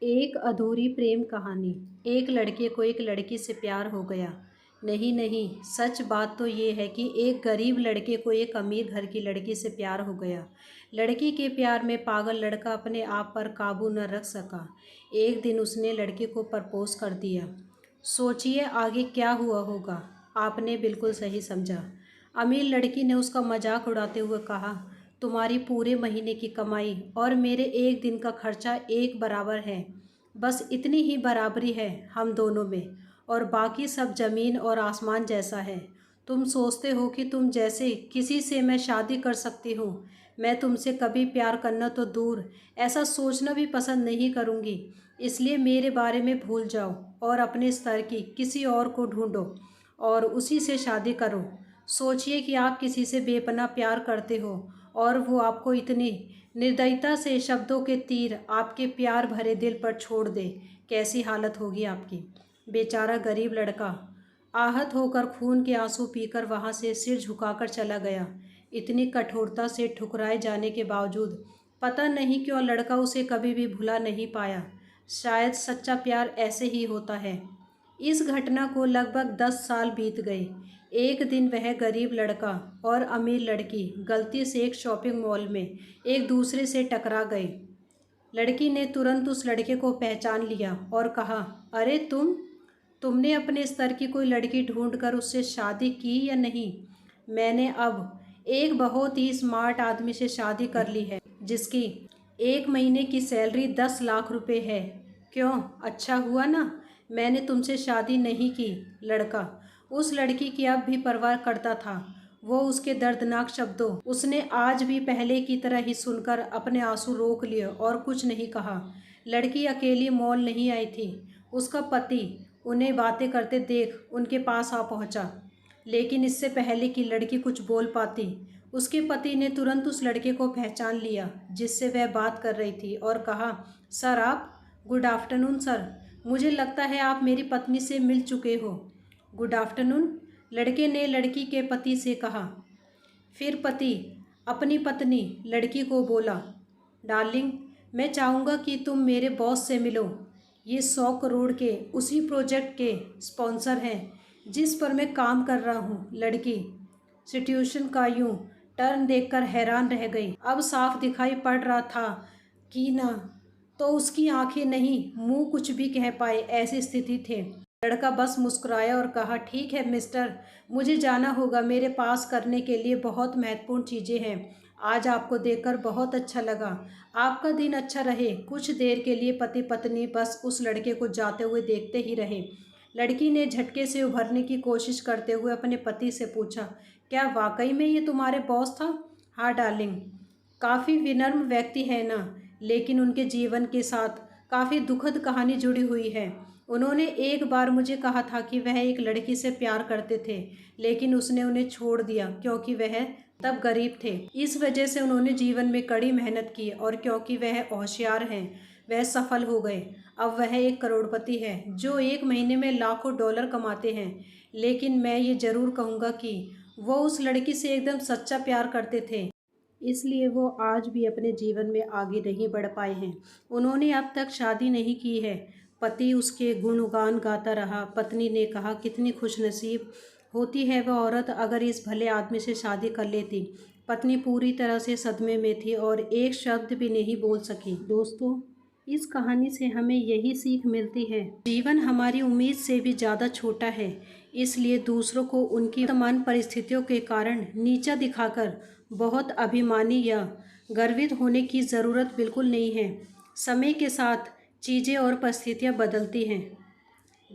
एक अधूरी प्रेम कहानी। एक लड़के को एक लड़की से प्यार हो गया। नहीं नहीं, सच बात तो ये है कि एक गरीब लड़के को एक अमीर घर की लड़की से प्यार हो गया। लड़की के प्यार में पागल लड़का अपने आप पर काबू न रख सका। एक दिन उसने लड़के को प्रपोज कर दिया। सोचिए आगे क्या हुआ होगा। आपने बिल्कुल सही समझा। अमीर लड़की ने उसका मजाक उड़ाते हुए कहा, तुम्हारी पूरे महीने की कमाई और मेरे एक दिन का खर्चा एक बराबर है। बस इतनी ही बराबरी है हम दोनों में, और बाकी सब ज़मीन और आसमान जैसा है। तुम सोचते हो कि तुम जैसे किसी से मैं शादी कर सकती हूँ। मैं तुमसे कभी प्यार करना तो दूर, ऐसा सोचना भी पसंद नहीं करूँगी। इसलिए मेरे बारे में भूल जाओ और अपने स्तर की किसी और को ढूंढो और उसी से शादी करो। सोचिए कि आप किसी से बेपनाह प्यार करते हो और वो आपको इतनी निर्दयता से शब्दों के तीर आपके प्यार भरे दिल पर छोड़ दे। कैसी हालत होगी आपकी। बेचारा गरीब लड़का आहत होकर खून के आंसू पीकर वहाँ से सिर झुकाकर चला गया। इतनी कठोरता से ठुकराए जाने के बावजूद पता नहीं क्यों लड़का उसे कभी भी भुला नहीं पाया। शायद सच्चा प्यार ऐसे ही होता है। इस घटना को लगभग 10 साल बीत गए। एक दिन वह गरीब लड़का और अमीर लड़की गलती से एक शॉपिंग मॉल में एक दूसरे से टकरा गए। लड़की ने तुरंत उस लड़के को पहचान लिया और कहा, अरे तुमने अपने स्तर की कोई लड़की ढूंढकर उससे शादी की या नहीं? मैंने अब एक बहुत ही स्मार्ट आदमी से शादी कर ली है जिसकी एक महीने की सैलरी 10 लाख रुपए है। क्यों, अच्छा हुआ ना मैंने तुमसे शादी नहीं की। लड़का उस लड़की की अब भी परवाह करता था। वो उसके दर्दनाक शब्दों उसने आज भी पहले की तरह ही सुनकर अपने आंसू रोक लिए और कुछ नहीं कहा। लड़की अकेली मॉल नहीं आई थी। उसका पति उन्हें बातें करते देख उनके पास आ पहुंचा। लेकिन इससे पहले कि लड़की कुछ बोल पाती, उसके पति ने तुरंत उस लड़के को पहचान लिया जिससे वह बात कर रही थी और कहा, सर आप। गुड आफ्टरनून सर, मुझे लगता है आप मेरी पत्नी से मिल चुके हो। गुड आफ्टरनून, लड़के ने लड़की के पति से कहा। फिर पति अपनी पत्नी लड़की को बोला, डार्लिंग मैं चाहूँगा कि तुम मेरे बॉस से मिलो। ये 100 करोड़ के उसी प्रोजेक्ट के स्पॉन्सर हैं जिस पर मैं काम कर रहा हूँ। लड़की सिचुएशन का यूं टर्न देखकर हैरान रह गई। अब साफ दिखाई पड़ रहा था कि ना तो उसकी आंखें नहीं मुंह कुछ भी कह पाए, ऐसी स्थिति थे। लड़का बस मुस्कुराया और कहा, ठीक है मिस्टर, मुझे जाना होगा। मेरे पास करने के लिए बहुत महत्वपूर्ण चीज़ें हैं। आज आपको देखकर बहुत अच्छा लगा। आपका दिन अच्छा रहे। कुछ देर के लिए पति पत्नी बस उस लड़के को जाते हुए देखते ही रहे। लड़की ने झटके से उभरने की कोशिश करते हुए अपने पति से पूछा, क्या वाकई में ये तुम्हारे बॉस था? हाँ डार्लिंग, काफ़ी विनम्र व्यक्ति है ना, लेकिन उनके जीवन के साथ काफ़ी दुखद कहानी जुड़ी हुई है। उन्होंने एक बार मुझे कहा था कि वह एक लड़की से प्यार करते थे, लेकिन उसने उन्हें छोड़ दिया क्योंकि वह तब गरीब थे। इस वजह से उन्होंने जीवन में कड़ी मेहनत की और क्योंकि वह होशियार हैं, वह सफल हो गए। अब वह एक करोड़पति है जो एक महीने में लाखों डॉलर कमाते हैं। लेकिन मैं ये ज़रूर कहूँगा कि वो उस लड़की से एकदम सच्चा प्यार करते थे, इसलिए वो आज भी अपने जीवन में आगे नहीं बढ़ पाए हैं। उन्होंने अब तक शादी नहीं की है। पति उसके गुणगान गाता रहा। पत्नी ने कहा, कितनी खुशनसीब होती है वह औरत अगर इस भले आदमी से शादी कर लेती। पत्नी पूरी तरह से सदमे में थी और एक शब्द भी नहीं बोल सकी। दोस्तों, इस कहानी से हमें यही सीख मिलती है, जीवन हमारी उम्मीद से भी ज़्यादा छोटा है। इसलिए दूसरों को उनकी वर्तमान परिस्थितियों के कारण नीचा दिखाकर बहुत अभिमानी या गर्वित होने की ज़रूरत बिल्कुल नहीं है। समय के साथ चीज़ें और परिस्थितियाँ बदलती हैं।